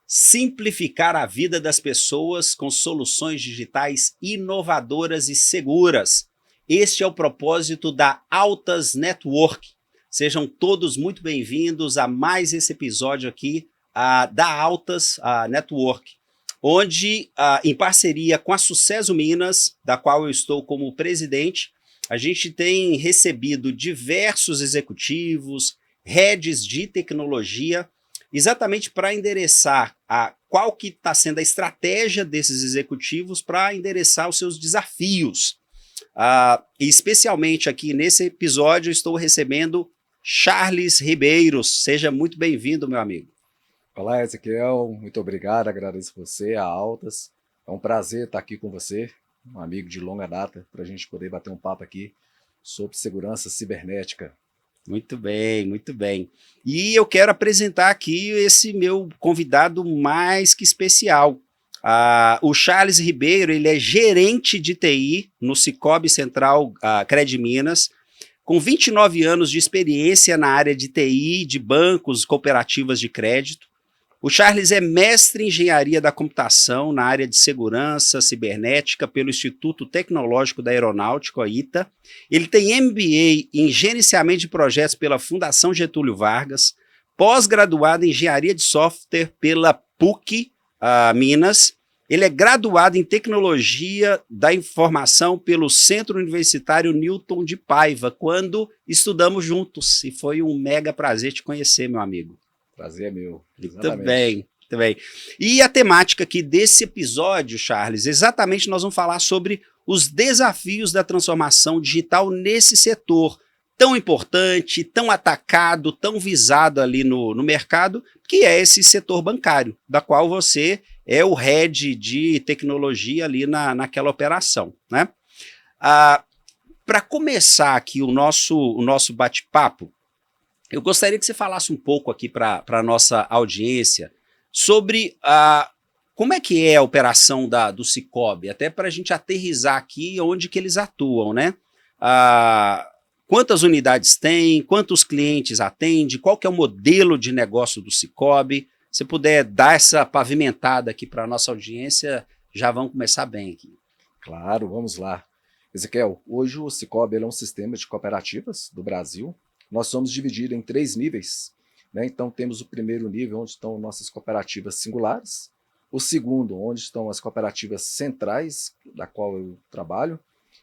Simplificar a vida das pessoas com soluções digitais inovadoras e seguras. Este é o propósito da Altas Network. Sejam todos muito bem-vindos a mais esse episódio aqui da Altas Network, onde, em parceria com a Sucesso Minas, da qual eu estou como presidente, a gente tem recebido diversos executivos, heads de tecnologia, exatamente para endereçar qual que está sendo a estratégia desses executivos para endereçar os seus desafios. E especialmente aqui nesse episódio, eu estou recebendo Charles Ribeiro. Seja muito bem-vindo, meu amigo. Olá, Ezequiel. Muito obrigado, agradeço você, a Altas. É um prazer estar aqui com você, um amigo de longa data, para a gente poder bater um papo aqui sobre segurança cibernética. Muito bem, muito bem. E eu quero apresentar aqui esse meu convidado mais que especial. O Charles Ribeiro, ele é gerente de TI no Sicoob Central Cred Minas, com 29 anos de experiência na área de TI, de bancos, cooperativas de crédito. O Charles é mestre em engenharia da computação na área de segurança cibernética pelo Instituto Tecnológico da Aeronáutica, o ITA. Ele tem MBA em gerenciamento de projetos pela Fundação Getúlio Vargas, pós-graduado em engenharia de software pela PUC Minas. Ele é graduado em tecnologia da informação pelo Centro Universitário Newton de Paiva, quando estudamos juntos. E foi um mega prazer te conhecer, meu amigo. Prazer é meu. Muito bem, muito bem. E a temática aqui desse episódio, Charles, exatamente nós vamos falar sobre os desafios da transformação digital nesse setor tão importante, tão atacado, tão visado ali no mercado, que é esse setor bancário, da qual você é o head de tecnologia ali naquela operação, né? Para começar aqui o nosso bate-papo, eu gostaria que você falasse um pouco aqui para a nossa audiência sobre como é que é a operação do Sicoob, até para a gente aterrizar aqui onde que eles atuam, né? Quantas unidades tem, quantos clientes atende, qual que é o modelo de negócio do Sicoob. Se puder dar essa pavimentada aqui para a nossa audiência, já vamos começar bem aqui. Claro, vamos lá. Ezequiel, hoje o Sicoob é um sistema de cooperativas do Brasil. Nós somos divididos em 3 níveis, né? Então temos o primeiro nível, onde estão nossas cooperativas singulares, o segundo, onde estão as cooperativas centrais, da qual eu trabalho,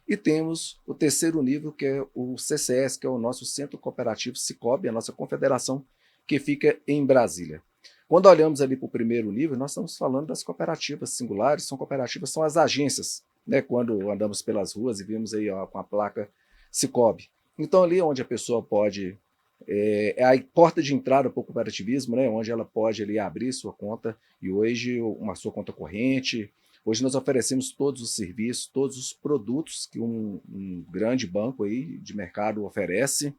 e temos o terceiro nível, que é o CCS, que é o nosso Centro Cooperativo Sicoob, a nossa confederação, que fica em Brasília. Quando olhamos ali para o primeiro nível, nós estamos falando das cooperativas singulares, são as agências, né? Quando andamos pelas ruas e vimos aí com a placa Sicoob. Então ali onde a pessoa pode, é a porta de entrada para o cooperativismo, né, onde ela pode ali abrir sua conta e hoje sua conta corrente. Hoje nós oferecemos todos os serviços, todos os produtos que um grande banco aí de mercado oferece.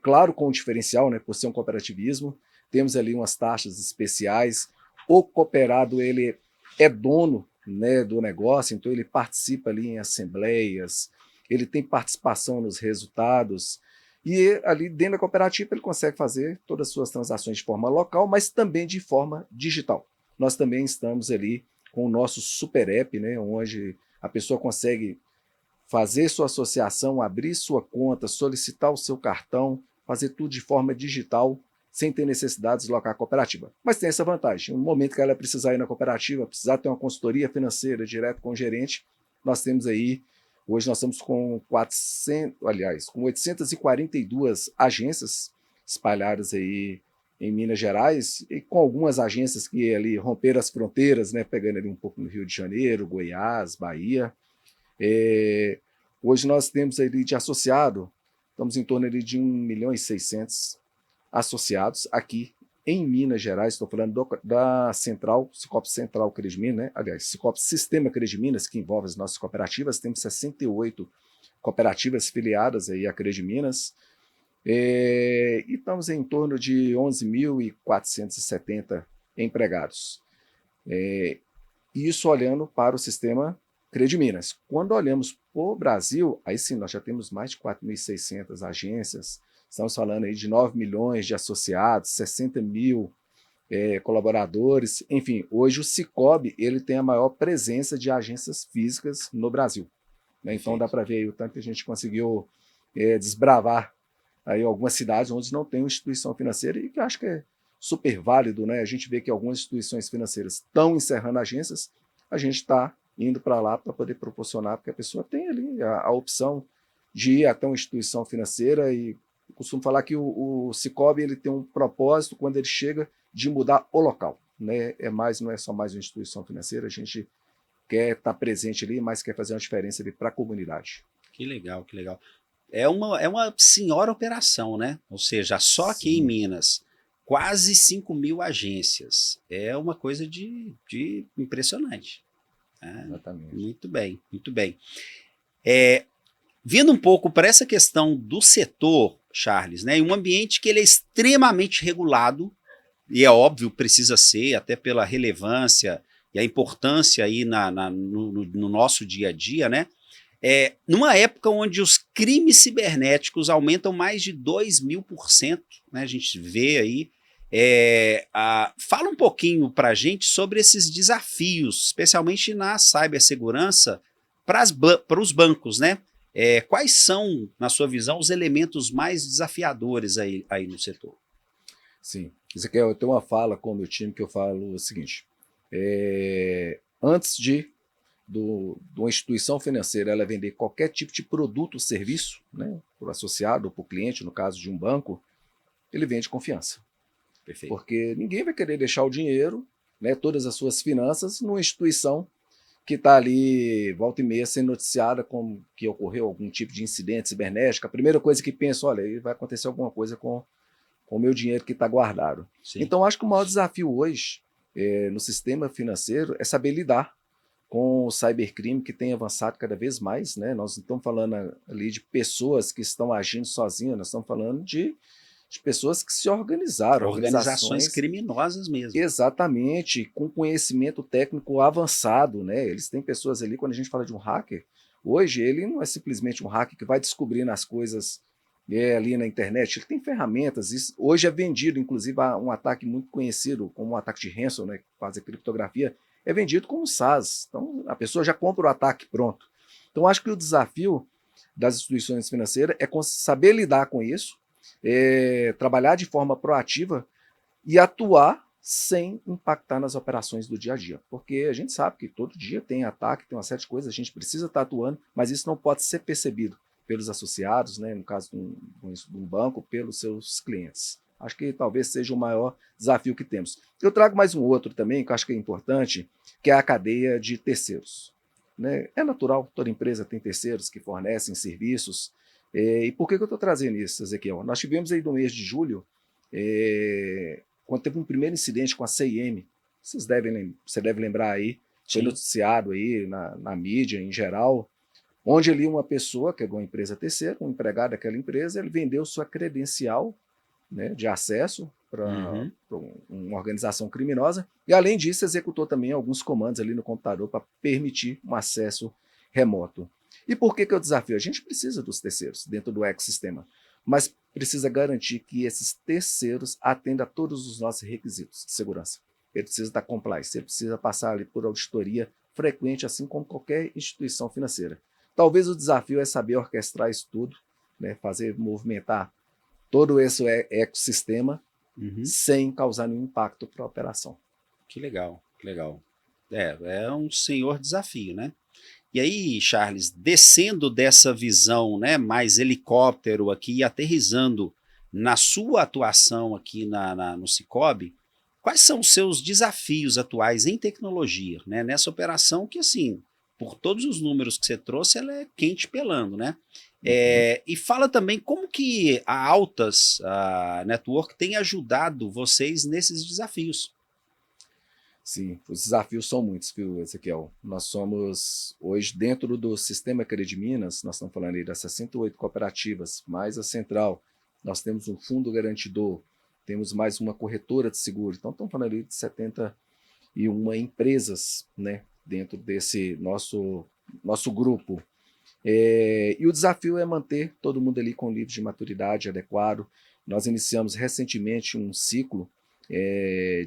Claro, com um diferencial, né, por ser um cooperativismo, temos ali umas taxas especiais. O cooperado ele é dono, né, do negócio, então ele participa ali em assembleias, ele tem participação nos resultados e ali dentro da cooperativa ele consegue fazer todas as suas transações de forma local, mas também de forma digital. Nós também estamos ali com o nosso super app, né, onde a pessoa consegue fazer sua associação, abrir sua conta, solicitar o seu cartão, fazer tudo de forma digital, sem ter necessidade de deslocar a cooperativa. Mas tem essa vantagem, no momento que ela precisar ir na cooperativa, precisar ter uma consultoria financeira direto com o gerente, nós temos aí. Hoje nós estamos com 842 agências espalhadas aí em Minas Gerais e com algumas agências que ali romperam as fronteiras, né, pegando ali um pouco no Rio de Janeiro, Goiás, Bahia. Hoje nós temos ali de associado, estamos em torno ali de 1.600.000 associados aqui em Minas Gerais. Estou falando da Central, Sicoob Central Cred Minas, né? Aliás, Sicoob Sistema Cred Minas, que envolve as nossas cooperativas. Temos 68 cooperativas filiadas aí à Cred Minas. E estamos em torno de 11.470 empregados. Isso olhando para o sistema Minas. Quando olhamos para o Brasil, aí sim, nós já temos mais de 4.600 agências, estamos falando aí de 9 milhões de associados, 60 mil colaboradores, enfim, hoje o Sicoob ele tem a maior presença de agências físicas no Brasil. Né? Então dá para ver aí o tanto que a gente conseguiu desbravar aí algumas cidades onde não tem uma instituição financeira e que eu acho que é super válido, né? A gente vê que algumas instituições financeiras estão encerrando agências, a gente está indo para lá para poder proporcionar, porque a pessoa tem ali a opção de ir até uma instituição financeira e eu costumo falar que o Sicoob ele tem um propósito quando ele chega de mudar o local, né? Não é só mais uma instituição financeira, a gente quer estar presente ali, mas quer fazer uma diferença ali para a comunidade. Que legal, que legal. É uma senhora operação, né? Ou seja, só aqui em Sim. Minas, quase 5 mil agências. É uma coisa de impressionante. Exatamente. Muito bem, muito bem. Vindo um pouco para essa questão do setor, Charles, né? Em um ambiente que ele é extremamente regulado, e é óbvio, precisa ser, até pela relevância e a importância aí no nosso dia a dia, né? Numa época onde os crimes cibernéticos aumentam mais de 2.000%, né? A gente vê aí. Fala um pouquinho para a gente sobre esses desafios, especialmente na cibersegurança, para os bancos, né? Quais são, na sua visão, os elementos mais desafiadores aí no setor? Sim. Ezequiel, eu tenho uma fala com o meu time que eu falo o seguinte: antes de uma instituição financeira ela vender qualquer tipo de produto ou serviço, né, para o associado ou para o cliente, no caso de um banco, ele vende confiança. Perfeito. Porque ninguém vai querer deixar o dinheiro, né, todas as suas finanças, numa instituição que está ali, volta e meia, sendo noticiada como que ocorreu algum tipo de incidente cibernético. A primeira coisa que pensa, olha, vai acontecer alguma coisa com o meu dinheiro que está guardado. Sim. Então, acho que o maior desafio hoje no sistema financeiro é saber lidar com o cybercrime que tem avançado cada vez mais, né? Nós não estamos falando ali de pessoas que estão agindo sozinhas, nós estamos falando de pessoas que se organizaram, Organizações organizações criminosas mesmo. exatamente, com conhecimento técnico avançado, né? Eles têm pessoas ali, quando a gente fala de um hacker, hoje ele não é simplesmente um hacker que vai descobrindo as coisas ali na internet, ele tem ferramentas, isso hoje é vendido, inclusive um ataque muito conhecido como o ataque de ransom, né, que faz a criptografia, é vendido como SaaS, então a pessoa já compra o ataque pronto. Então acho que o desafio das instituições financeiras é saber lidar com isso, trabalhar de forma proativa e atuar sem impactar nas operações do dia a dia, porque a gente sabe que todo dia tem ataque, tem uma série de coisas, a gente precisa estar atuando, mas isso não pode ser percebido pelos associados, né, no caso de um banco, pelos seus clientes. Acho que talvez seja o maior desafio que temos. Eu trago mais um outro também, que eu acho que é importante, que é a cadeia de terceiros. Né? É natural, toda empresa tem terceiros que fornecem serviços. E por que eu estou trazendo isso, Ezequiel? Nós tivemos aí no mês de julho, quando teve um primeiro incidente com a CIM, você deve lembrar aí, foi Sim. noticiado aí na mídia em geral, onde ali uma pessoa, que é uma empresa terceira, um empregado daquela empresa, ele vendeu sua credencial, né, de acesso para uma organização criminosa e, além disso, executou também alguns comandos ali no computador para permitir um acesso remoto. E por que é o desafio? A gente precisa dos terceiros dentro do ecossistema, mas precisa garantir que esses terceiros atendam a todos os nossos requisitos de segurança. Ele precisa da compliance, ele precisa passar ali por auditoria frequente, assim como qualquer instituição financeira. Talvez o desafio é saber orquestrar isso tudo, né, fazer movimentar todo esse ecossistema sem causar nenhum impacto para a operação. Que legal, que legal. É um senhor desafio, né? E aí, Charles, descendo dessa visão, né, mais helicóptero aqui e aterrissando na sua atuação aqui no Sicoob, quais são os seus desafios atuais em tecnologia, né, nessa operação que, assim, por todos os números que você trouxe, ela é quente pelando, né? E fala também como que a a Network tem ajudado vocês nesses desafios. Sim, os desafios são muitos, viu, Ezequiel? Nós somos, hoje, dentro do sistema Minas, nós estamos falando aí das 68 cooperativas, mais a central, nós temos um fundo garantidor, temos mais uma corretora de seguro, então estamos falando aí de 71 empresas, né, dentro desse nosso nosso grupo. E o desafio é manter todo mundo ali com nível de maturidade adequado. Nós iniciamos recentemente um ciclo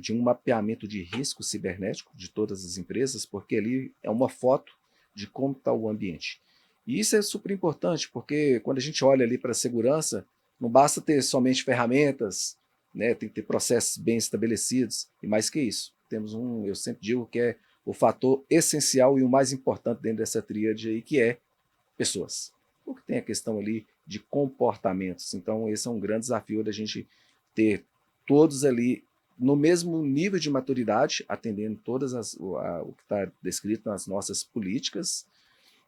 de um mapeamento de risco cibernético de todas as empresas, porque ali é uma foto de como está o ambiente. E isso é super importante, porque quando a gente olha ali para a segurança, não basta ter somente ferramentas, né? Tem que ter processos bem estabelecidos, e mais que isso, temos eu sempre digo que é o fator essencial e o mais importante dentro dessa tríade aí, que é pessoas. Porque tem a questão ali de comportamentos. Então, esse é um grande desafio da gente ter todos ali no mesmo nível de maturidade, atendendo o que está descrito nas nossas políticas,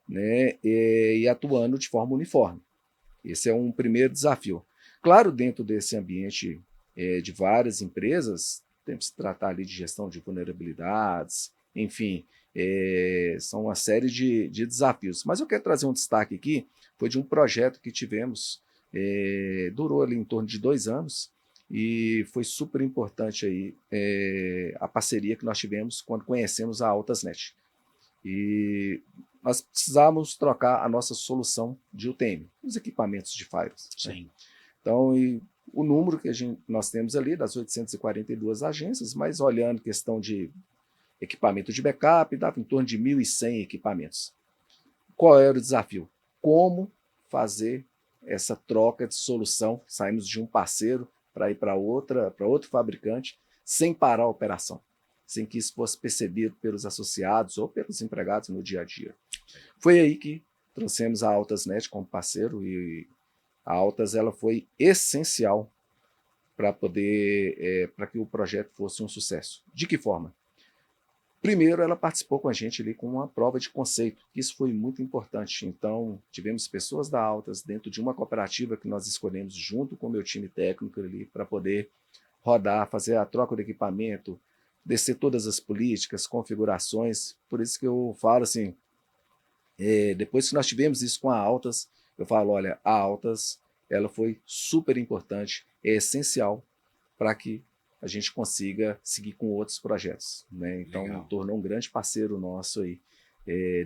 né, e atuando de forma uniforme. Esse é um primeiro desafio. Claro, dentro desse ambiente de várias empresas, temos que tratar ali de gestão de vulnerabilidades, enfim, são uma série de desafios. Mas eu quero trazer um destaque aqui, foi de um projeto que tivemos, durou ali em torno de 2 anos, e foi super importante aí a parceria que nós tivemos quando conhecemos a Altasnet. E nós precisávamos trocar a nossa solução de UTM, os equipamentos de firewalls. Sim. Né? Então, o número que nós temos ali, das 842 agências, mas olhando questão de equipamento de backup, dava em torno de 1.100 equipamentos. Qual era o desafio? Como fazer essa troca de solução? Saímos de um parceiro para ir para outro fabricante, sem parar a operação, sem que isso fosse percebido pelos associados ou pelos empregados no dia a dia. Foi aí que trouxemos a Altasnet como parceiro, e a Altas ela foi essencial para que o projeto fosse um sucesso. De que forma? Primeiro, ela participou com a gente ali com uma prova de conceito, isso foi muito importante. Então, tivemos pessoas da Altas dentro de uma cooperativa que nós escolhemos junto com o meu time técnico ali para poder rodar, fazer a troca de equipamento, descer todas as políticas, configurações. Por isso que eu falo assim, depois que nós tivemos isso com a Altas, eu falo, olha, a Altas ela foi super importante, é essencial para que a gente consiga seguir com outros projetos, né? Então, Legal. Tornou um grande parceiro nosso aí,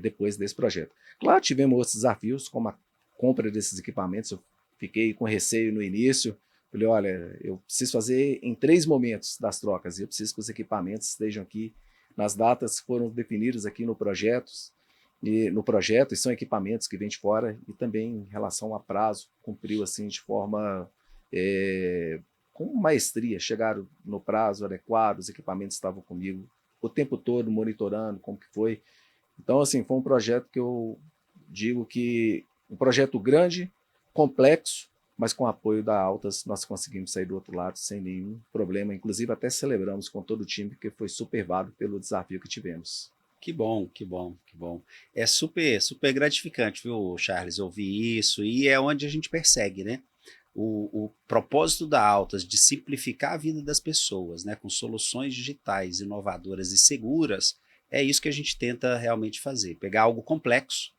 depois desse projeto. Claro, tivemos outros desafios, como a compra desses equipamentos. Eu fiquei com receio no início, falei, olha, eu preciso fazer em 3 momentos das trocas, e eu preciso que os equipamentos estejam aqui nas datas que foram definidas aqui no projeto, e são equipamentos que vêm de fora, e também em relação a prazo, cumpriu assim de forma com maestria, chegaram no prazo adequado, os equipamentos estavam comigo o tempo todo, monitorando como que foi. Então, assim, foi um projeto que eu digo que um projeto grande, complexo, mas com apoio da Altas, nós conseguimos sair do outro lado sem nenhum problema. Inclusive, até celebramos com todo o time, porque foi super válido pelo desafio que tivemos. Que bom, que bom, que bom. É super, super gratificante, viu, Charles, ouvir isso, e é onde a gente persegue, né? O propósito da Altas de simplificar a vida das pessoas, né, com soluções digitais, inovadoras e seguras, é isso que a gente tenta realmente fazer. Pegar algo complexo,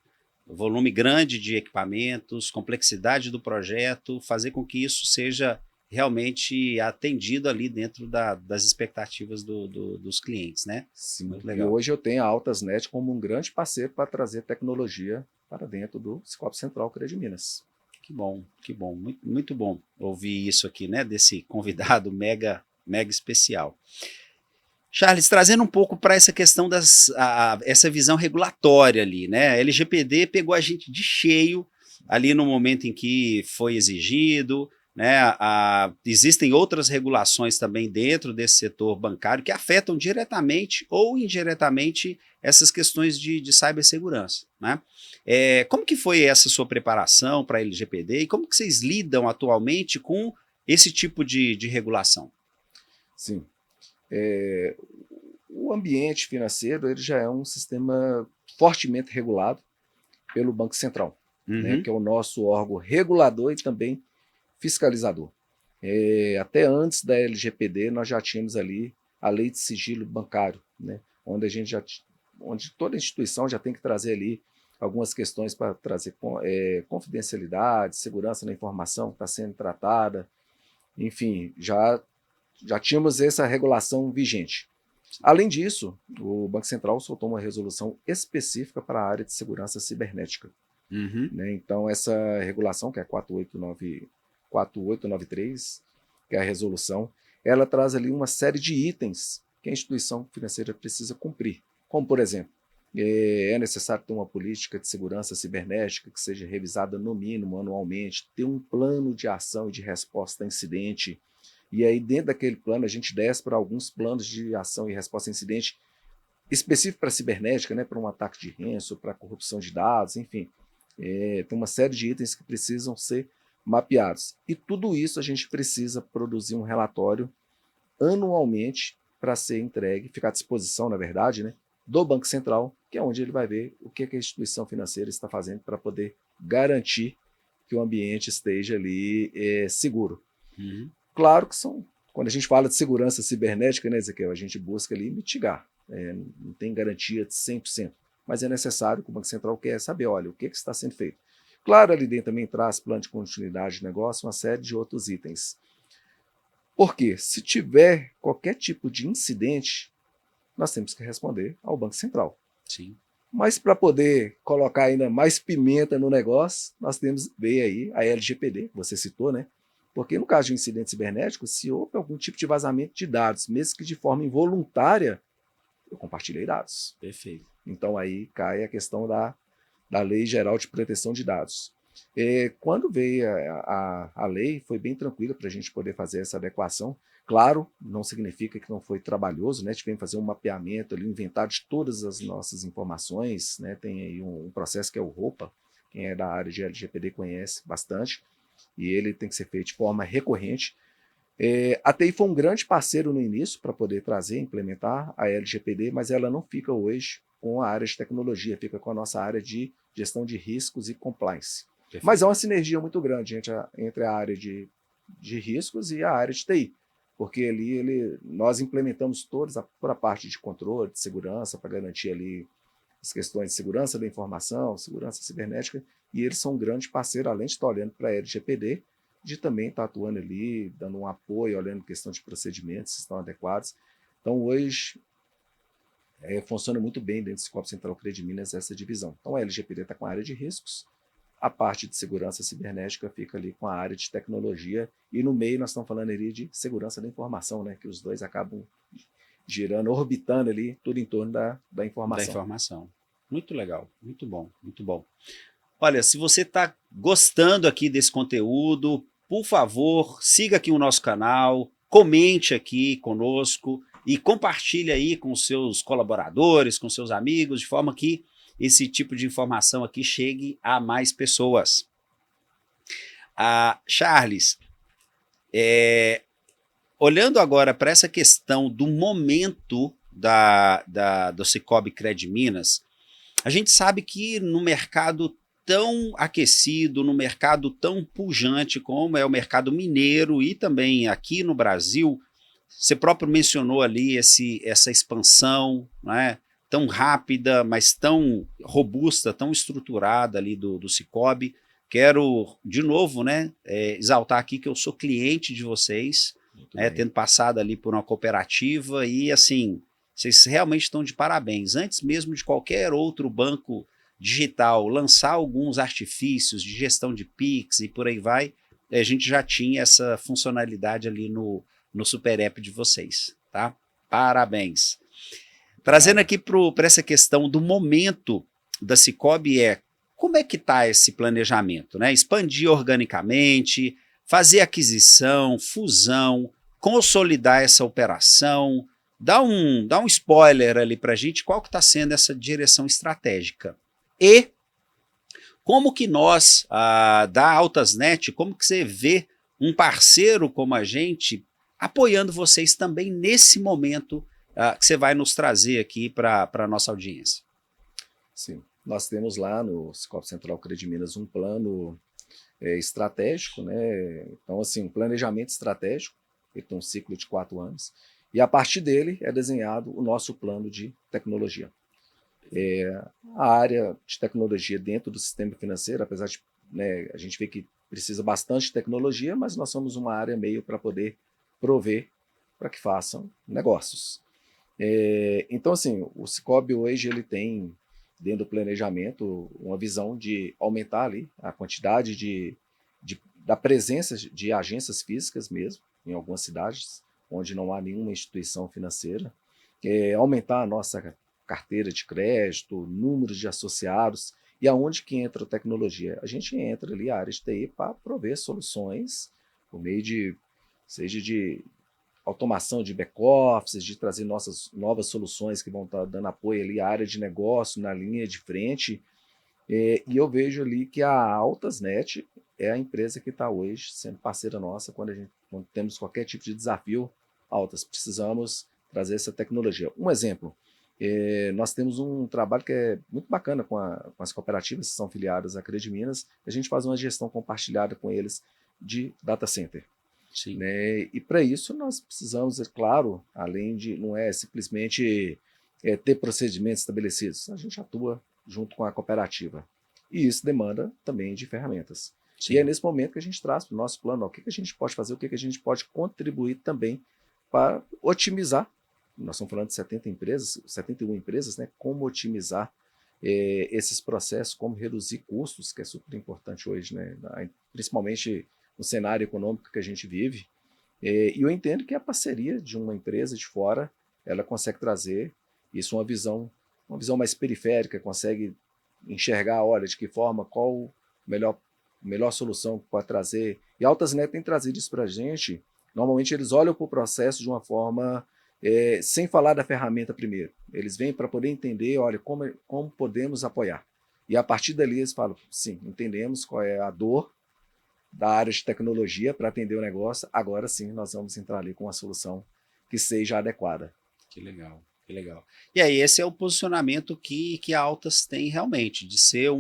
volume grande de equipamentos, complexidade do projeto, fazer com que isso seja realmente atendido ali dentro das expectativas dos clientes, né? Sim. Muito E legal. hoje eu tenho a Altasnet como um grande parceiro para trazer tecnologia para dentro do Cicobi Central CREA Minas. Que bom, muito, muito bom ouvir isso aqui, né, desse convidado mega, mega especial. Charles, trazendo um pouco para essa questão essa visão regulatória ali, né? A LGPD pegou a gente de cheio ali no momento em que foi exigido, né? Existem outras regulações também dentro desse setor bancário que afetam diretamente ou indiretamente essas questões de cibersegurança, né? Como que foi essa sua preparação para a LGPD e como que vocês lidam atualmente com esse tipo de regulação? Sim. O ambiente financeiro ele já é um sistema fortemente regulado pelo Banco Central, né, que é o nosso órgão regulador e também fiscalizador. Até antes da LGPD, nós já tínhamos ali a Lei de Sigilo Bancário, né, onde toda instituição já tem que trazer ali algumas questões para trazer confidencialidade, segurança na informação que está sendo tratada, enfim, já tínhamos essa regulação vigente. Além disso, o Banco Central soltou uma resolução específica para a área de segurança cibernética. Uhum. Né? Então, essa regulação, que é 4893, que é a resolução, ela traz ali uma série de itens que a instituição financeira precisa cumprir. Como, por exemplo, é necessário ter uma política de segurança cibernética que seja revisada no mínimo anualmente, ter um plano de ação e de resposta a incidente. E aí, dentro daquele plano, a gente desce para alguns planos de ação e resposta a incidente específico para a cibernética, né, para um ataque de ranço, para corrupção de dados, enfim. Tem uma série de itens que precisam ser mapeados. E tudo isso a gente precisa produzir um relatório anualmente para ser entregue, ficar à disposição, na verdade, né, do Banco Central, que é onde ele vai ver o que a instituição financeira está fazendo para poder garantir que o ambiente esteja ali seguro. Uhum. Claro que quando a gente fala de segurança cibernética, né, Ezequiel, a gente busca ali mitigar. Não tem garantia de 100%, mas é necessário que o Banco Central quer saber, olha, o que está sendo feito. Claro, ali dentro também traz plano de continuidade de negócio, uma série de outros itens. Porque se tiver qualquer tipo de incidente, nós temos que responder ao Banco Central. Sim. Mas para poder colocar ainda mais pimenta no negócio, nós temos que ver aí a LGPD, que você citou, né? Porque no caso de um incidente cibernético, se houve algum tipo de vazamento de dados, mesmo que de forma involuntária, eu compartilhei dados. Perfeito. Então aí cai a questão da Lei Geral de Proteção de Dados. Quando veio a lei, foi bem tranquila para a gente poder fazer essa adequação. Claro, não significa que não foi trabalhoso, né? Tivemos que fazer um mapeamento, ali, um inventário de todas as nossas informações, né? Tem aí um processo que é o ROPA, quem é da área de LGPD conhece bastante, e ele tem que ser feito de forma recorrente. A TI foi um grande parceiro no início para poder trazer, implementar a LGPD, mas ela não fica hoje com a área de tecnologia, fica com a nossa área de gestão de riscos e compliance. Perfeito. Mas há uma sinergia muito grande entre a área de riscos e a área de TI, porque ali nós implementamos toda a parte de controle, de segurança, para garantir ali as questões de segurança da informação, segurança cibernética, e eles são um grande parceiro, além de estar olhando para a LGPD, de também estar atuando ali, dando um apoio, olhando questão de procedimentos, se estão adequados. Então, hoje, funciona muito bem dentro do Sicoob Central Crediminas essa divisão. Então, a LGPD está com a área de riscos, a parte de segurança cibernética fica ali com a área de tecnologia, e no meio nós estamos falando ali de segurança da informação, né, que os dois acabam girando, orbitando ali, tudo em torno da informação. Da informação. Muito legal, muito bom, muito bom. Olha, se você está gostando aqui desse conteúdo, por favor, siga aqui o nosso canal, comente aqui conosco e compartilhe aí com seus colaboradores, com seus amigos, de forma que esse tipo de informação aqui chegue a mais pessoas. Charles, olhando agora para essa questão do momento do Sicoob Crediminas, a gente sabe que no mercado tão aquecido, no mercado tão pujante como é o mercado mineiro e também aqui no Brasil, você próprio mencionou ali essa expansão, né, tão rápida, mas tão robusta, tão estruturada ali do Sicoob. Quero, de novo, né, exaltar aqui que eu sou cliente de vocês, tendo passado ali por uma cooperativa e, assim, vocês realmente estão de parabéns. Antes mesmo de qualquer outro banco digital lançar alguns artifícios de gestão de Pix e por aí vai, a gente já tinha essa funcionalidade ali no Super App de vocês, tá? Parabéns. Trazendo aqui para essa questão do momento da Sicoob, como é que está esse planejamento, né? Expandir organicamente, fazer aquisição, fusão, consolidar essa operação. Dá um spoiler ali para a gente, qual que está sendo essa direção estratégica. E como que nós, da Altasnet, como que você vê um parceiro como a gente apoiando vocês também nesse momento que você vai nos trazer aqui para a nossa audiência? Sim, nós temos lá no Sicoob Central Crediminas um plano estratégico, né? Então, assim, um planejamento estratégico, ele tem um ciclo de 4 anos, e a partir dele é desenhado o nosso plano de tecnologia. A área de tecnologia dentro do sistema financeiro, apesar de a gente ver que precisa bastante de tecnologia, mas nós somos uma área meio para poder prover para que façam negócios. Então, assim, o Cicobi hoje ele tem, dentro do planejamento, uma visão de aumentar ali a quantidade da presença de agências físicas mesmo, em algumas cidades, onde não há nenhuma instituição financeira, aumentar a nossa carteira de crédito, número de associados, e aonde que entra a tecnologia? A gente entra ali, a área de TI, para prover soluções por meio seja de automação de back-office, de trazer novas soluções que vão estar dando apoio ali à área de negócio, na linha de frente. E eu vejo ali que a Altasnet é a empresa que está hoje sendo parceira nossa quando temos qualquer tipo de desafio. Altas, precisamos trazer essa tecnologia. Um exemplo, nós temos um trabalho que é muito bacana com as cooperativas que são filiadas à Crediminas, a gente faz uma gestão compartilhada com eles de data center. Sim. Né? E para isso nós precisamos, é claro, além de, não é simplesmente ter procedimentos estabelecidos, a gente atua junto com a cooperativa. E isso demanda também de ferramentas. Sim. E é nesse momento que a gente traz para o nosso plano, ó, o que a gente pode fazer, o que a gente pode contribuir também para otimizar. Nós estamos falando de 71 empresas, né? Como otimizar esses processos, como reduzir custos, que é super importante hoje, né? Principalmente no cenário econômico que a gente vive. E eu entendo que a parceria de uma empresa de fora, ela consegue trazer isso, uma visão mais periférica, consegue enxergar, olha, de que forma, qual a melhor solução que pode trazer. E a Altasnet tem trazido isso para a gente. Normalmente eles olham para o processo de uma forma sem falar da ferramenta primeiro. Eles vêm para poder entender, olha, como podemos apoiar. E a partir dali eles falam, sim, entendemos qual é a dor da área de tecnologia para atender o negócio, agora sim nós vamos entrar ali com uma solução que seja adequada. Que legal, que legal. E aí esse é o posicionamento que a Altas tem realmente, de ser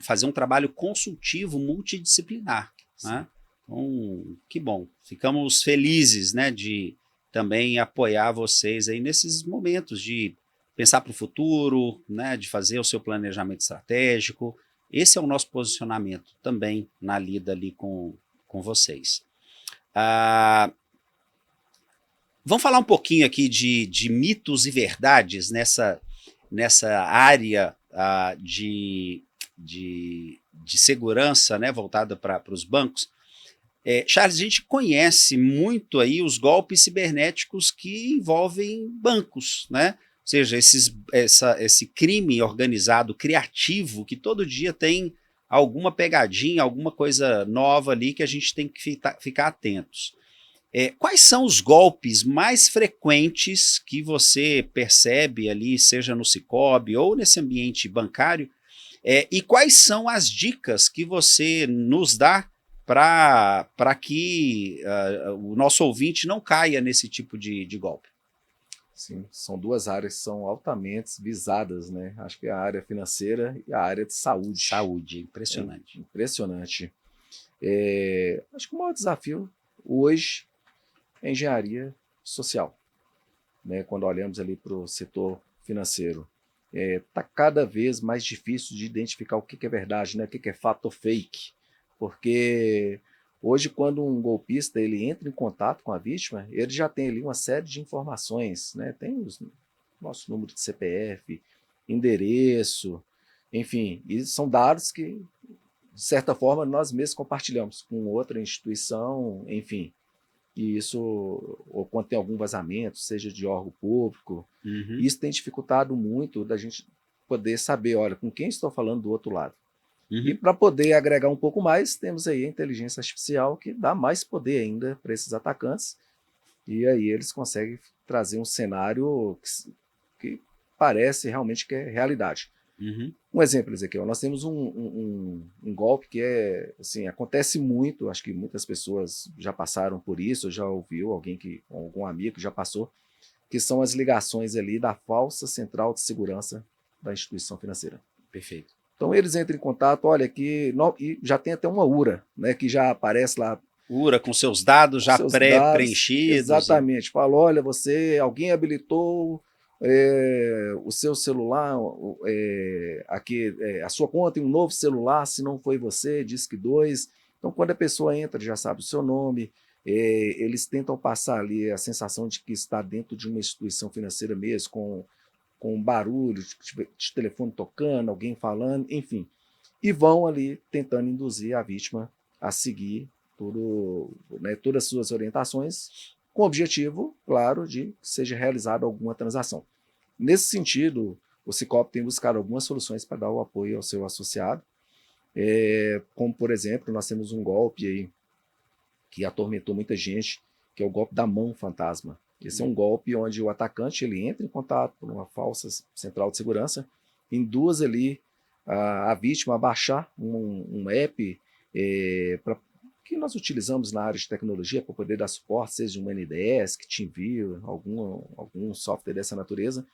fazer um trabalho consultivo multidisciplinar, né? Então, que bom. Ficamos felizes, né, de também apoiar vocês aí nesses momentos de pensar para o futuro, né, de fazer o seu planejamento estratégico. Esse é o nosso posicionamento também na lida ali com vocês. Vamos falar um pouquinho aqui de mitos e verdades nessa área de segurança, né, voltada para os bancos. Charles, a gente conhece muito aí os golpes cibernéticos que envolvem bancos, né? Ou seja, esse crime organizado, criativo, que todo dia tem alguma pegadinha, alguma coisa nova ali que a gente tem que ficar atentos. Quais são os golpes mais frequentes que você percebe ali, seja no Cicobi ou nesse ambiente bancário, e quais são as dicas que você nos dá para que o nosso ouvinte não caia nesse tipo de golpe? Sim, são duas áreas que são altamente visadas, né? Acho que é a área financeira e a área de saúde. Saúde, impressionante. Impressionante. Acho que o maior desafio hoje é a engenharia social, né? Quando olhamos ali para o setor financeiro, está cada vez mais difícil de identificar o que é verdade, né? O que é fato ou fake, porque hoje, quando um golpista ele entra em contato com a vítima, ele já tem ali uma série de informações, né? Tem o nosso número de CPF, endereço, enfim, e são dados que, de certa forma, nós mesmos compartilhamos com outra instituição, enfim, e isso, ou quando tem algum vazamento, seja de órgão público, isso tem dificultado muito da gente poder saber, olha, com quem estou falando do outro lado. E para poder agregar um pouco mais, temos aí a inteligência artificial que dá mais poder ainda para esses atacantes. E aí eles conseguem trazer um cenário que parece realmente que é realidade. Um exemplo, Ezequiel, nós temos um golpe que assim, acontece muito, acho que muitas pessoas já passaram por isso, já ouviu algum amigo que já passou, que são as ligações ali da falsa central de segurança da instituição financeira. Perfeito. Então eles entram em contato, olha, e já tem até uma URA, né, que já aparece lá. URA com seus dados já pré-preenchidos. Exatamente. Fala, olha, alguém habilitou o seu celular, aqui, a sua conta em um novo celular, se não foi você, diz que 2. Então quando a pessoa entra, já sabe o seu nome, Eles tentam passar ali a sensação de que está dentro de uma instituição financeira mesmo, com barulho de telefone tocando, alguém falando, enfim. E vão ali tentando induzir a vítima a seguir todas as suas orientações, com o objetivo, claro, de que seja realizada alguma transação. Nesse sentido, o Cicobi tem buscado algumas soluções para dar o apoio ao seu associado, como, por exemplo, nós temos um golpe aí que atormentou muita gente, que é o golpe da mão fantasma. Esse é um golpe onde o atacante ele entra em contato com uma falsa central de segurança, induz ali a vítima a baixar um app que nós utilizamos na área de tecnologia para poder dar suporte, seja um NDES, TeamViewer, algum software dessa natureza.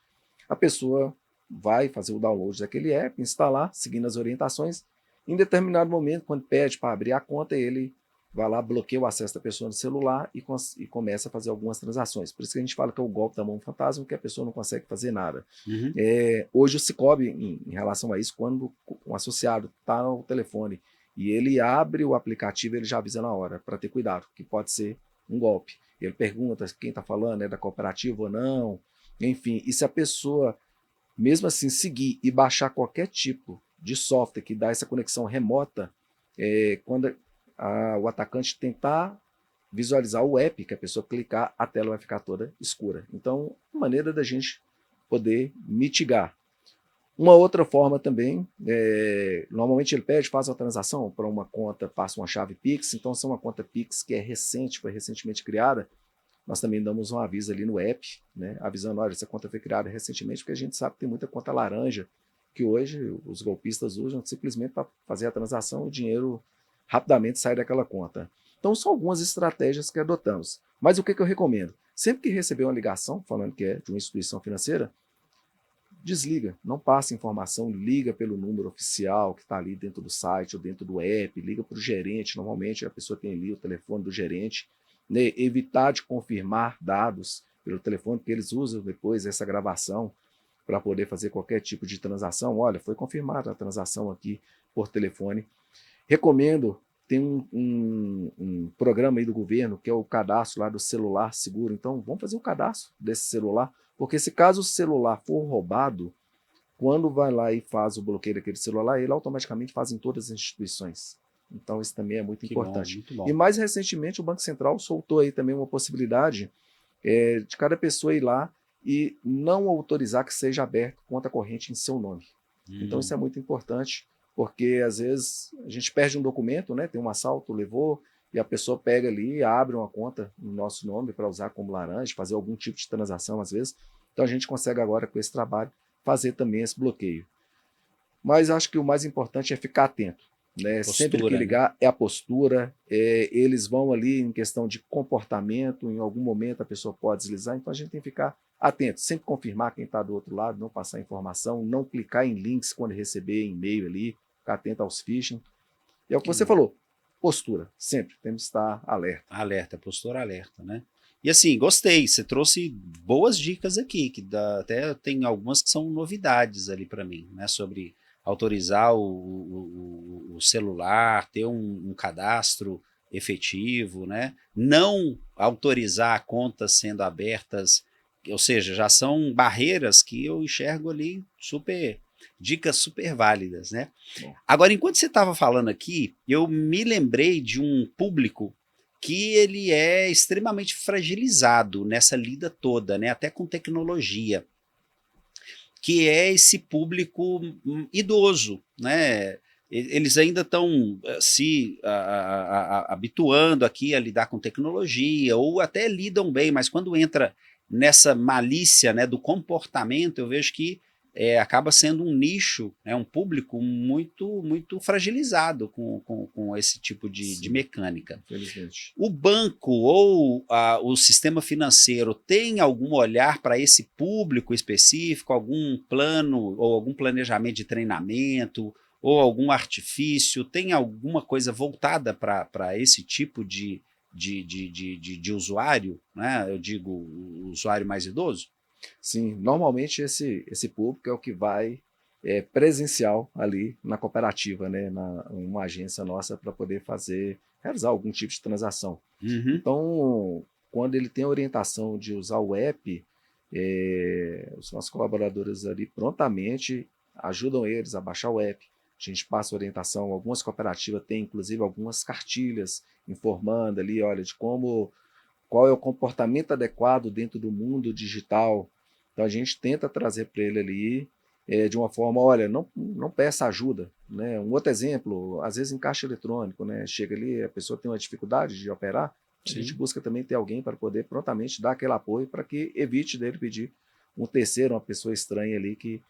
A pessoa vai fazer o download daquele app, instalar, seguindo as orientações. Em determinado momento, quando pede para abrir a conta, ele vai lá, bloqueia o acesso da pessoa no celular e começa a fazer algumas transações. Por isso que a gente fala que é o golpe da mão fantasma, que a pessoa não consegue fazer nada. Uhum. Hoje o Cicobi, em relação a isso, quando um associado está no telefone e ele abre o aplicativo, ele já avisa na hora, para ter cuidado, que pode ser um golpe. Ele pergunta quem está falando, é da cooperativa ou não, enfim. E se a pessoa, mesmo assim, seguir e baixar qualquer tipo de software que dá essa conexão remota, quando o atacante tentar visualizar o app, que a pessoa clicar, a tela vai ficar toda escura. Então, uma maneira da gente poder mitigar. Uma outra forma também, normalmente ele pede, faz a transação para uma conta, passa uma chave Pix, então se é uma conta Pix que é recente, foi recentemente criada, nós também damos um aviso ali no app, né, avisando, olha, essa conta foi criada recentemente, porque a gente sabe que tem muita conta laranja, que hoje os golpistas usam simplesmente para fazer a transação e o dinheiro rapidamente sai daquela conta. Então são algumas estratégias que adotamos. Mas o que eu recomendo? Sempre que receber uma ligação falando que é de uma instituição financeira, desliga, não passe informação, liga pelo número oficial que está ali dentro do site ou dentro do app, liga para o gerente, normalmente a pessoa tem ali o telefone do gerente, né? Evitar de confirmar dados pelo telefone, porque eles usam depois essa gravação para poder fazer qualquer tipo de transação. Olha, foi confirmada a transação aqui por telefone. Recomendo, tem um programa aí do governo que é o cadastro lá do celular seguro. Então, vamos fazer o cadastro desse celular, porque se caso o celular for roubado, quando vai lá e faz o bloqueio daquele celular, ele automaticamente faz em todas as instituições. Então, isso também é muito importante. Muito bom. E mais recentemente, o Banco Central soltou aí também uma possibilidade de cada pessoa ir lá e não autorizar que seja aberto conta corrente em seu nome. Então, isso é muito importante, porque às vezes a gente perde um documento, né? Tem um assalto, levou, e a pessoa pega ali e abre uma conta no nosso nome para usar como laranja, fazer algum tipo de transação às vezes. Então a gente consegue agora, com esse trabalho, fazer também esse bloqueio. Mas acho que o mais importante é ficar atento, né? Postura, sempre que ligar, é a postura, eles vão ali em questão de comportamento, em algum momento a pessoa pode deslizar, então a gente tem que ficar atento, sempre confirmar quem está do outro lado, não passar informação, não clicar em links quando receber e-mail ali, ficar atento aos phishing. E é o que você falou, postura, sempre, temos que estar alerta. Alerta, postura alerta, né? E assim, gostei, você trouxe boas dicas aqui, até tem algumas que são novidades ali para mim, né? Sobre autorizar o celular, ter um cadastro efetivo, né? Não autorizar contas sendo abertas, ou seja, já são barreiras que eu enxergo ali dicas super válidas, né? Bom. Agora, enquanto você estava falando aqui, eu me lembrei de um público que ele é extremamente fragilizado nessa lida toda, né? Até com tecnologia, que é esse público idoso, né? Eles ainda estão se habituando aqui a lidar com tecnologia, ou até lidam bem, mas quando entra nessa malícia, né, do comportamento, eu vejo que acaba sendo um nicho, né, um público muito, muito fragilizado com esse tipo de mecânica. Infelizmente. O banco ou o sistema financeiro tem algum olhar para esse público específico, algum plano ou algum planejamento de treinamento ou algum artifício? Tem alguma coisa voltada para esse tipo de usuário, né? Eu digo o usuário mais idoso? Sim, normalmente esse público é o que vai presencial ali na cooperativa, né, uma agência nossa para poder realizar algum tipo de transação. Uhum. Então, quando ele tem a orientação de usar o app, os nossos colaboradores ali prontamente ajudam eles a baixar o app. A gente passa orientação, algumas cooperativas têm inclusive algumas cartilhas informando ali, olha, de qual é o comportamento adequado dentro do mundo digital. Então a gente tenta trazer para ele ali de uma forma, olha, não peça ajuda, né? Um outro exemplo, às vezes em caixa eletrônico, né? Chega ali, a pessoa tem uma dificuldade de operar, a gente busca também ter alguém para poder prontamente dar aquele apoio para que evite dele pedir um terceiro, uma pessoa estranha ali que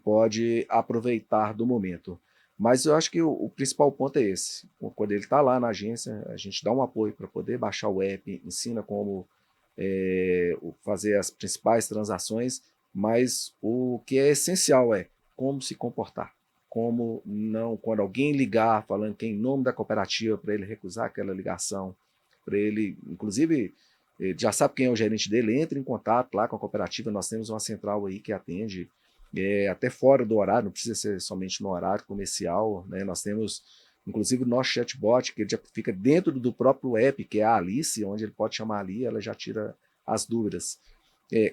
pode aproveitar do momento. Mas eu acho que o principal ponto é esse. Quando ele está lá na agência, a gente dá um apoio para poder baixar o app, ensina como fazer as principais transações, mas o que é essencial é como se comportar. Como não, quando alguém ligar falando que é em nome da cooperativa, para ele recusar aquela ligação, para ele, inclusive, ele já sabe quem é o gerente dele, entra em contato lá com a cooperativa, nós temos uma central aí que atende até fora do horário, não precisa ser somente no horário comercial, né? Nós temos, inclusive, o nosso chatbot, que ele já fica dentro do próprio app, que é a Alice, onde ele pode chamar ali, ela já tira as dúvidas.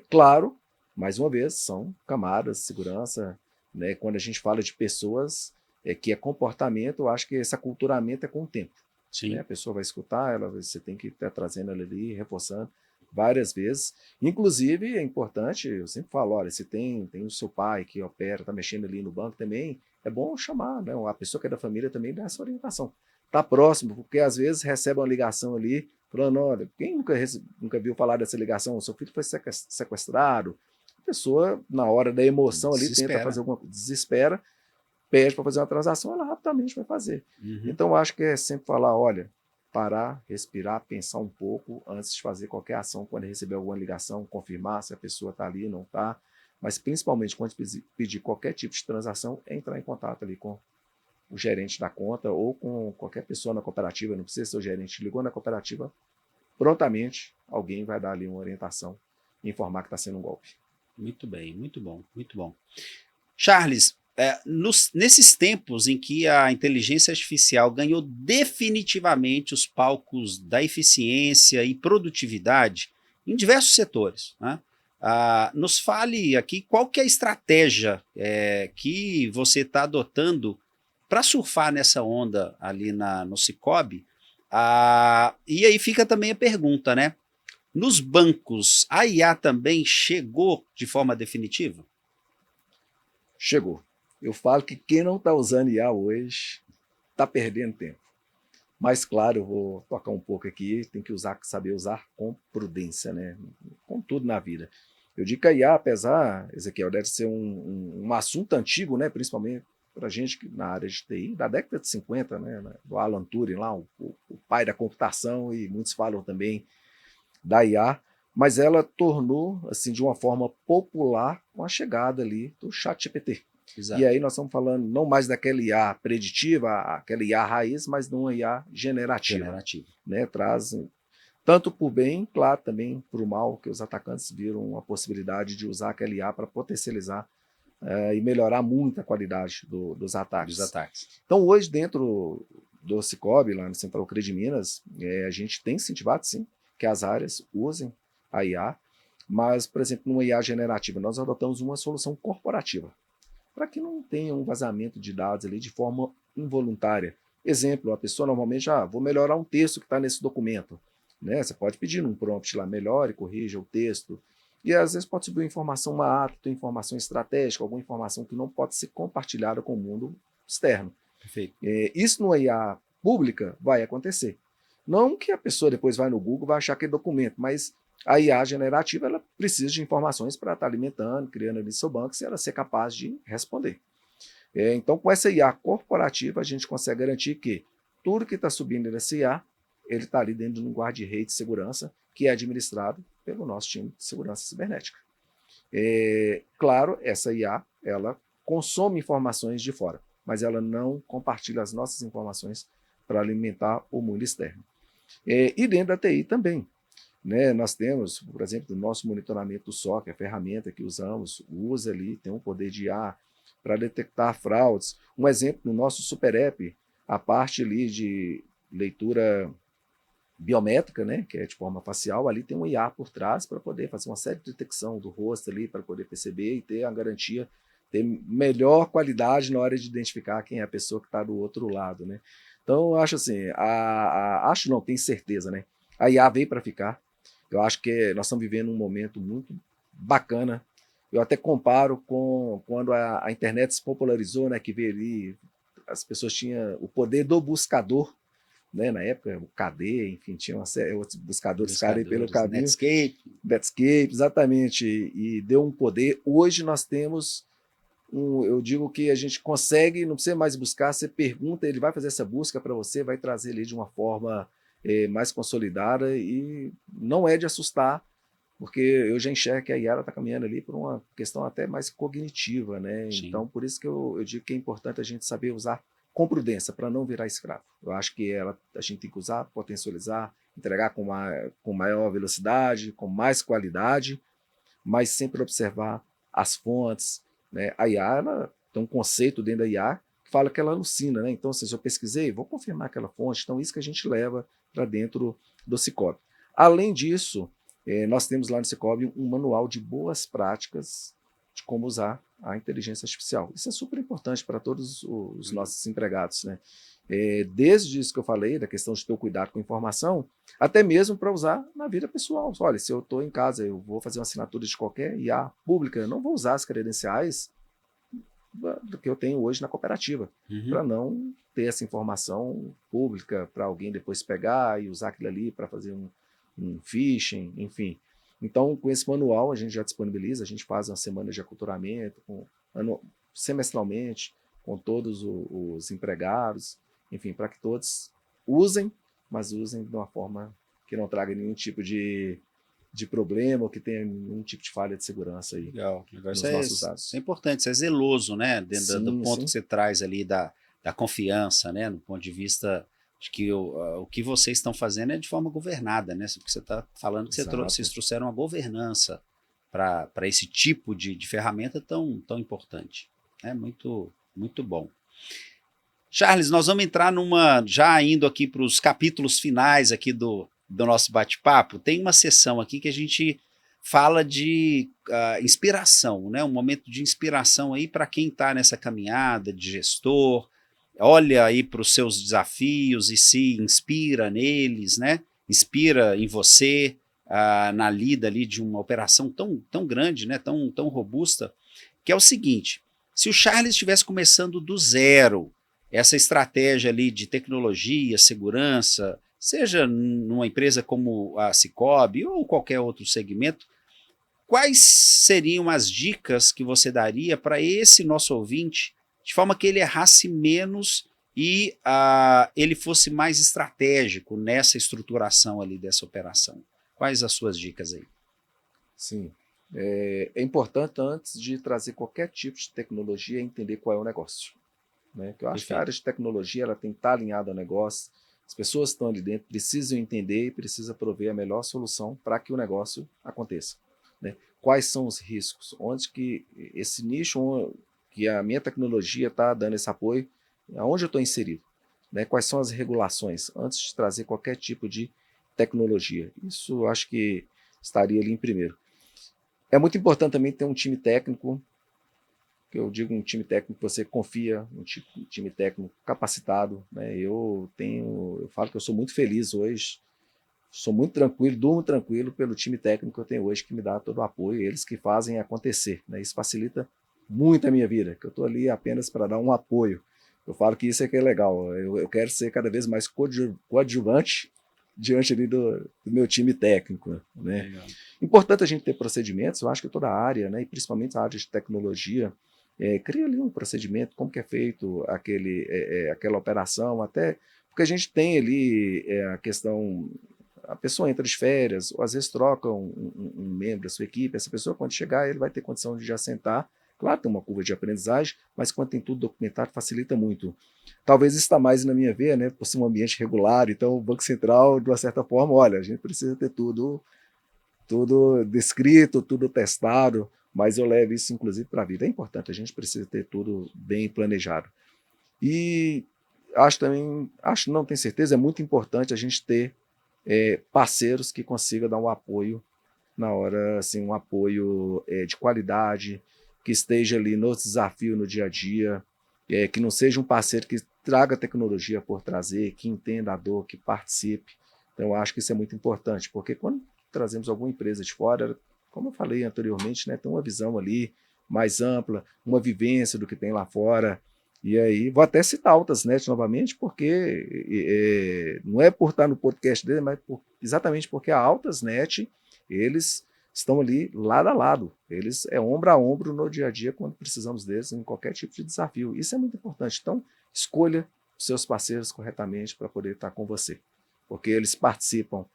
Claro, mais uma vez, são camadas de segurança, né? Quando a gente fala de pessoas, que é comportamento, eu acho que esse aculturamento é com o tempo. Né? A pessoa vai escutar, você tem que estar trazendo ela ali, reforçando várias vezes. Inclusive, é importante, eu sempre falo, olha, se tem o seu pai que opera, está mexendo ali no banco também, é bom chamar, né? A pessoa que é da família também dá essa orientação. Está próximo, porque às vezes recebe uma ligação ali, falando, olha, quem nunca viu falar dessa ligação? O seu filho foi sequestrado. A pessoa, na hora da emoção ali, tenta fazer alguma coisa, desespera, pede para fazer uma transação, ela rapidamente vai fazer. Então, eu acho que é sempre falar, olha, parar, respirar, pensar um pouco antes de fazer qualquer ação, quando receber alguma ligação, confirmar se a pessoa está ali, não está, mas principalmente quando pedir qualquer tipo de transação, é entrar em contato ali com o gerente da conta ou com qualquer pessoa na cooperativa, não precisa ser o gerente, ligou na cooperativa, prontamente alguém vai dar ali uma orientação e informar que está sendo um golpe. Muito bem, muito bom, muito bom. Charles, nesses tempos em que a inteligência artificial ganhou definitivamente os palcos da eficiência e produtividade em diversos setores, né? Nos fale aqui qual que é a estratégia que você está adotando para surfar nessa onda ali no Sicoob. E aí fica também a pergunta, né? Nos bancos, a IA também chegou de forma definitiva? Chegou. Eu falo que quem não está usando IA hoje está perdendo tempo. Mas, claro, eu vou tocar um pouco aqui, tem que saber usar com prudência, né? Com tudo na vida. Eu digo que a IA, apesar, Ezequiel, deve ser um assunto antigo, né? Principalmente para a gente na área de TI, da década de 50, né? Do Alan Turing, lá, o pai da computação, e muitos falam também da IA, mas ela tornou, assim, de uma forma popular, com a chegada ali do ChatGPT. Exato. E aí nós estamos falando não mais daquela IA preditiva, aquela IA raiz, mas de uma IA generativa. Né? Traz tanto por bem, claro, também para o mal, que os atacantes viram a possibilidade de usar aquela IA para potencializar e melhorar muito a qualidade dos ataques. Então hoje, dentro do Sicoob, lá no Central Cred Minas, a gente tem incentivado, sim, que as áreas usem a IA, mas, por exemplo, numa IA generativa, nós adotamos uma solução corporativa, para que não tenha um vazamento de dados ali de forma involuntária. Exemplo, a pessoa normalmente, vou melhorar um texto que está nesse documento. Né? Você pode pedir num prompt lá, melhore, corrija o texto, e às vezes pode subir informação, uma ata, informação estratégica, alguma informação que não pode ser compartilhada com o mundo externo. Perfeito. Isso numa IA pública vai acontecer. Não que a pessoa depois vai no Google e vai achar aquele documento, mas a IA generativa ela precisa de informações para estar alimentando, criando ali seu banco, se ela ser capaz de responder. Então, com essa IA corporativa, a gente consegue garantir que tudo que está subindo nessa IA, ele está ali dentro de um guarda-rede de segurança que é administrado pelo nosso time de segurança cibernética. Claro, essa IA, ela consome informações de fora, mas ela não compartilha as nossas informações para alimentar o mundo externo. E dentro da TI também. Né, nós temos, por exemplo, o nosso monitoramento do SOC, a ferramenta que usamos, usa ali, tem um poder de IA para detectar fraudes. Um exemplo, no nosso Super App, a parte ali de leitura biométrica, né, que é de forma facial, ali tem um IA por trás para poder fazer uma série de detecção do rosto ali, para poder perceber e ter a garantia, ter melhor qualidade na hora de identificar quem é a pessoa que está do outro lado, né. Então, eu acho assim, acho não, tenho certeza, né, a IA veio para ficar. Eu acho que nós estamos vivendo um momento muito bacana. Eu até comparo com quando a internet se popularizou, né, que veio ali, as pessoas tinham o poder do buscador, né, na época, o KD, enfim, tinha uma série, outros buscadores, cara, aí pelo caminho. Netscape, exatamente, e deu um poder. Hoje nós temos, eu digo que a gente consegue, não precisa mais buscar, você pergunta, ele vai fazer essa busca para você, vai trazer ali de uma forma mais consolidada e não é de assustar, porque eu já enxergo que a Yara está caminhando ali por uma questão até mais cognitiva, né? Sim. Então, por isso que eu digo que é importante a gente saber usar com prudência, para não virar escravo. Eu acho que a gente tem que usar, potencializar, entregar com maior velocidade, com mais qualidade, mas sempre observar as fontes, né? A IA, ela tem um conceito dentro da IA que fala que ela alucina, né? Então, se eu pesquisei, vou confirmar aquela fonte. Então, isso que a gente leva para dentro do Sicoob. Além disso, nós temos lá no Sicoob um manual de boas práticas de como usar a inteligência artificial. Isso é super importante para todos os nossos empregados, né? Desde isso que eu falei, da questão de ter o cuidado com a informação, até mesmo para usar na vida pessoal. Olha, se eu estou em casa, eu vou fazer uma assinatura de qualquer IA pública, eu não vou usar as credenciais do que eu tenho hoje na cooperativa, para não ter essa informação pública para alguém depois pegar e usar aquilo ali para fazer um phishing, enfim. Então, com esse manual, a gente já disponibiliza, a gente faz uma semana de aculturamento, semestralmente, com todos os empregados, enfim, para que todos usem, mas usem de uma forma que não traga nenhum tipo de problema ou que tenha nenhum tipo de falha de segurança aí. Legal. Nos nossos dados. Isso é importante, isso é zeloso, né? Dentro do ponto que você traz ali da confiança, né? No ponto de vista de que o que vocês estão fazendo é de forma governada, né? Porque você está falando que vocês trouxeram uma governança para esse tipo de ferramenta tão importante. É muito, muito bom. Charles, nós vamos entrar já indo aqui para os capítulos finais aqui do nosso bate-papo. Tem uma sessão aqui que a gente fala de inspiração, né? Um momento de inspiração aí para quem está nessa caminhada de gestor, olha aí para os seus desafios e se inspira neles, né? Inspira em você na lida ali de uma operação tão grande, né? Tão robusta, que é o seguinte: se o Charles estivesse começando do zero, essa estratégia ali de tecnologia, segurança, seja numa empresa como a Sicoob ou qualquer outro segmento, quais seriam as dicas que você daria para esse nosso ouvinte, de forma que ele errasse menos e ele fosse mais estratégico nessa estruturação ali dessa operação? Quais as suas dicas aí? Sim. É importante, antes de trazer qualquer tipo de tecnologia, entender qual é o negócio. Né? Que eu acho que a área de tecnologia ela tem que estar alinhada ao negócio, as pessoas que estão ali dentro precisam entender e precisam prover a melhor solução para que o negócio aconteça. Né? Quais são os riscos? Onde que esse nicho, que a minha tecnologia está dando esse apoio, aonde eu estou inserido? Né? Quais são as regulações? Antes de trazer qualquer tipo de tecnologia. Isso eu acho que estaria ali em primeiro. É muito importante também ter um time técnico, que eu digo um time técnico que você confia, um time técnico capacitado, né? Eu falo que eu sou muito feliz hoje, sou muito tranquilo, durmo tranquilo pelo time técnico que eu tenho hoje, que me dá todo o apoio, eles que fazem acontecer, né? Isso facilita muito a minha vida, que eu estou ali apenas para dar um apoio. Eu falo que isso é que é legal, eu quero ser cada vez mais coadjuvante diante ali do meu time técnico, né? Legal. Importante a gente ter procedimentos, eu acho que toda a área, né, e principalmente a área de tecnologia, cria ali um procedimento, como que é feito aquela operação, até porque a gente tem ali a questão, a pessoa entra de férias, ou às vezes troca um membro da sua equipe, essa pessoa quando chegar ele vai ter condição de já sentar, claro, tem uma curva de aprendizagem, mas quando tem tudo documentado facilita muito. Talvez isso está mais na minha veia, né, por ser um ambiente regular, então o Banco Central, de uma certa forma, olha, a gente precisa ter tudo descrito, tudo testado, mas eu levo isso, inclusive, para a vida. É importante, a gente precisa ter tudo bem planejado. E acho, não tenho certeza, é muito importante a gente ter parceiros que consigam dar um apoio na hora, assim, um apoio de qualidade, que esteja ali no desafio no dia a dia, que não seja um parceiro que traga tecnologia por trazer, que entenda a dor, que participe. Então, eu acho que isso é muito importante, porque quando trazemos alguma empresa de fora, como eu falei anteriormente, né, tem uma visão ali mais ampla, uma vivência do que tem lá fora. E aí, vou até citar a Altasnet novamente, porque não é por estar no podcast dele, mas exatamente porque a Altasnet, eles estão ali lado a lado, eles ombro a ombro no dia a dia quando precisamos deles em qualquer tipo de desafio. Isso é muito importante. Então, escolha os seus parceiros corretamente para poder estar com você, porque eles participam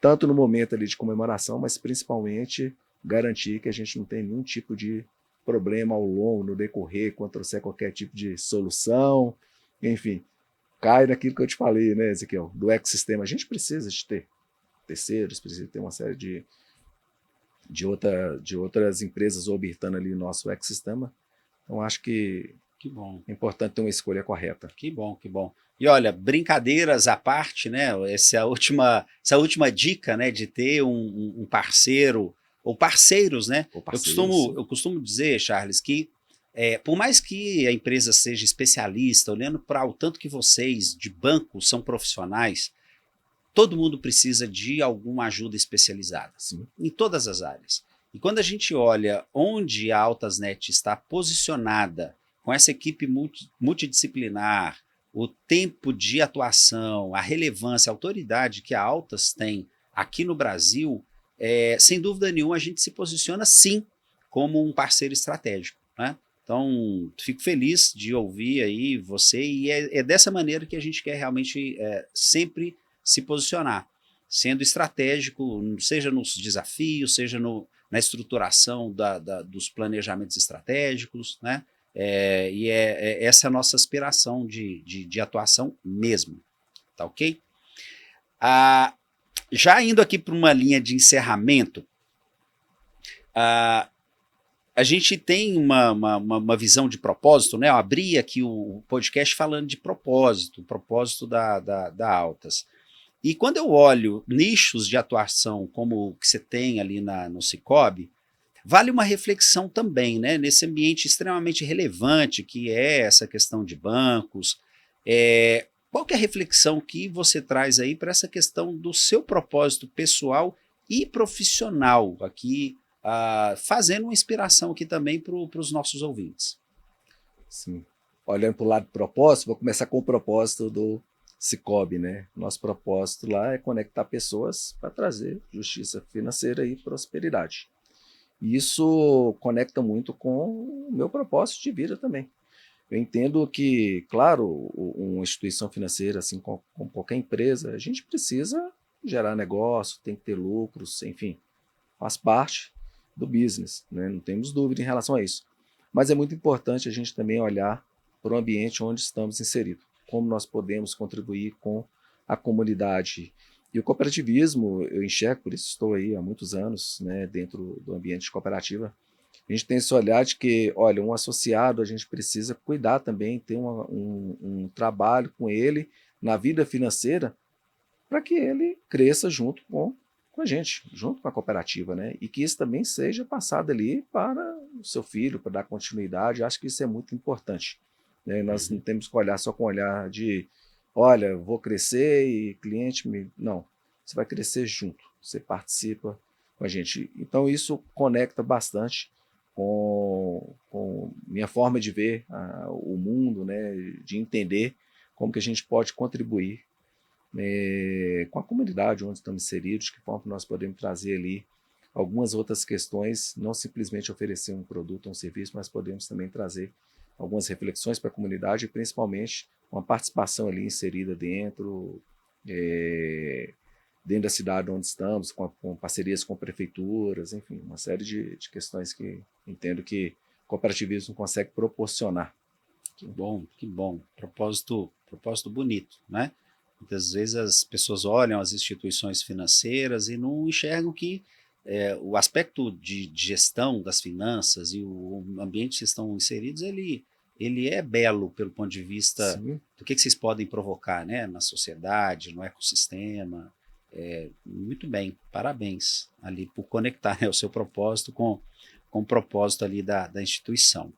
tanto no momento ali de comemoração, mas principalmente garantir que a gente não tem nenhum tipo de problema ao longo, no decorrer, quando trouxer qualquer tipo de solução, enfim, cai naquilo que eu te falei, né, Ezequiel, do ecossistema. A gente precisa de ter terceiros, precisa ter uma série de outras empresas orbitando ali o nosso ecossistema. Então, acho que bom. É importante ter uma escolha correta. Que bom, que bom. E olha, brincadeiras à parte, né? Essa última dica, né, de ter um parceiro, ou parceiros, né? Ou parceiros, eu costumo dizer, Charles, que por mais que a empresa seja especialista, olhando para o tanto que vocês de banco são profissionais, todo mundo precisa de alguma ajuda especializada, sim, em todas as áreas. E quando a gente olha onde a Altasnet está posicionada, com essa equipe multidisciplinar, o tempo de atuação, a relevância, a autoridade que a Altas tem aqui no Brasil, sem dúvida nenhuma a gente se posiciona sim como um parceiro estratégico, né? Então, fico feliz de ouvir aí você, e é dessa maneira que a gente quer realmente sempre se posicionar, sendo estratégico, seja nos desafios, seja na estruturação dos planejamentos estratégicos, né? Essa a nossa aspiração de atuação mesmo, tá ok? Já indo aqui para uma linha de encerramento, a gente tem uma visão de propósito, né? Eu abri aqui o podcast falando de propósito, o propósito da Altas. E quando eu olho nichos de atuação como o que você tem ali no Sicoob, vale uma reflexão também, né? Nesse ambiente extremamente relevante que é essa questão de bancos. Qual que é a reflexão que você traz aí para essa questão do seu propósito pessoal e profissional aqui, fazendo uma inspiração aqui também para os nossos ouvintes? Sim. Olhando para o lado do propósito, vou começar com o propósito do Sicoob, né? Nosso propósito lá é conectar pessoas para trazer justiça financeira e prosperidade. E isso conecta muito com o meu propósito de vida também. Eu entendo que, claro, uma instituição financeira, assim como qualquer empresa, a gente precisa gerar negócio, tem que ter lucros, enfim, faz parte do business, né? Não temos dúvida em relação a isso. Mas é muito importante a gente também olhar para o ambiente onde estamos inseridos, como nós podemos contribuir com a comunidade. E o cooperativismo, eu enxergo, por isso estou aí há muitos anos, né, dentro do ambiente de cooperativa, a gente tem esse olhar de que, olha, um associado a gente precisa cuidar também, ter um trabalho com ele na vida financeira para que ele cresça junto com a gente, junto com a cooperativa, né? E que isso também seja passado ali para o seu filho, para dar continuidade. Acho que isso é muito importante, né? Nós não temos que olhar só com o olhar de, olha, vou crescer e cliente me... Não, você vai crescer junto, você participa com a gente. Então isso conecta bastante com minha forma de ver o mundo, né? De entender como que a gente pode contribuir com a comunidade onde estamos inseridos, de que forma que nós podemos trazer ali algumas outras questões, não simplesmente oferecer um produto ou um serviço, mas podemos também trazer algumas reflexões para a comunidade e principalmente uma participação ali inserida dentro da cidade onde estamos, com parcerias com prefeituras, enfim, uma série de questões que entendo que o cooperativismo consegue proporcionar. Que bom, que bom. Propósito bonito, né? Muitas vezes as pessoas olham as instituições financeiras e não enxergam que o aspecto de gestão das finanças e o ambiente que vocês estão inseridos, ele é belo pelo ponto de vista Sim. do que vocês podem provocar, né, na sociedade, no ecossistema. Muito bem, parabéns ali por conectar, né, o seu propósito com o propósito ali da instituição.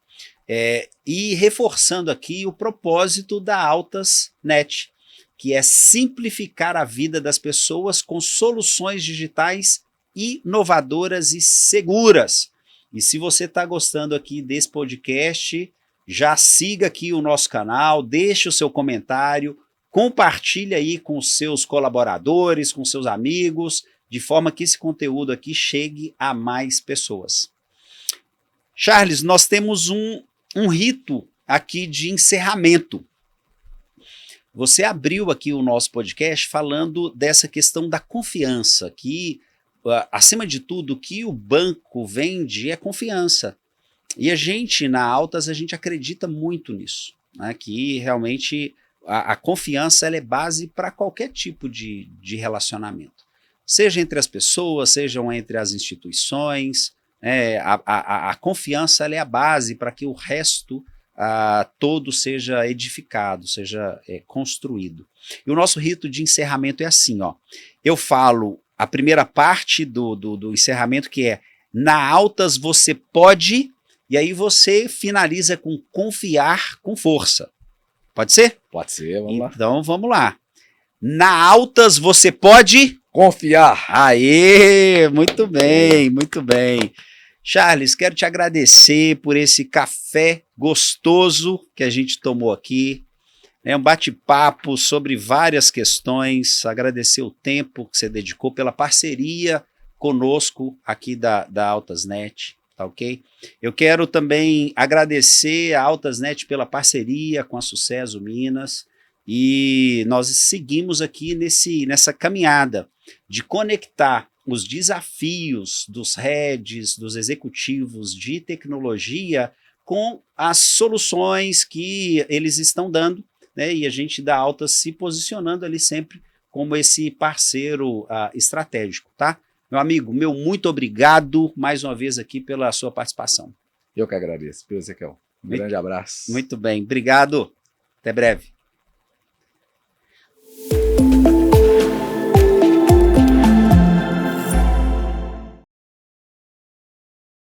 E reforçando aqui o propósito da AltasNet, que é simplificar a vida das pessoas com soluções digitais inovadoras e seguras. E se você está gostando aqui desse podcast, já siga aqui o nosso canal, deixe o seu comentário, compartilhe aí com os seus colaboradores, com seus amigos, de forma que esse conteúdo aqui chegue a mais pessoas. Charles, nós temos um rito aqui de encerramento. Você abriu aqui o nosso podcast falando dessa questão da confiança, que, acima de tudo, o que o banco vende é confiança. E a gente, na Altas, a gente acredita muito nisso, né? Que realmente a confiança ela é base para qualquer tipo de relacionamento. Seja entre as pessoas, sejam entre as instituições, a confiança ela é a base para que o resto todo seja edificado, seja construído. E o nosso rito de encerramento é assim, ó. Eu falo a primeira parte do encerramento, que é: na Altas você pode, e aí você finaliza com confiar com força. Pode ser? Pode ser, vamos lá. Então vamos lá. Na Altas você pode confiar. Aê, muito bem, muito bem. Charles, quero te agradecer por esse café gostoso que a gente tomou aqui. É um bate-papo sobre várias questões. Agradecer o tempo que você dedicou, pela parceria conosco aqui da AltasNet, tá ok? Eu quero também agradecer a AltasNet pela parceria com a Sucesso Minas, e nós seguimos aqui nessa caminhada de conectar os desafios dos heads, dos executivos de tecnologia com as soluções que eles estão dando, né? E a gente da Altas se posicionando ali sempre como esse parceiro estratégico, tá? Meu amigo, muito obrigado mais uma vez aqui pela sua participação. Eu que agradeço, Ezequiel. Grande abraço. Muito bem, obrigado. Até breve.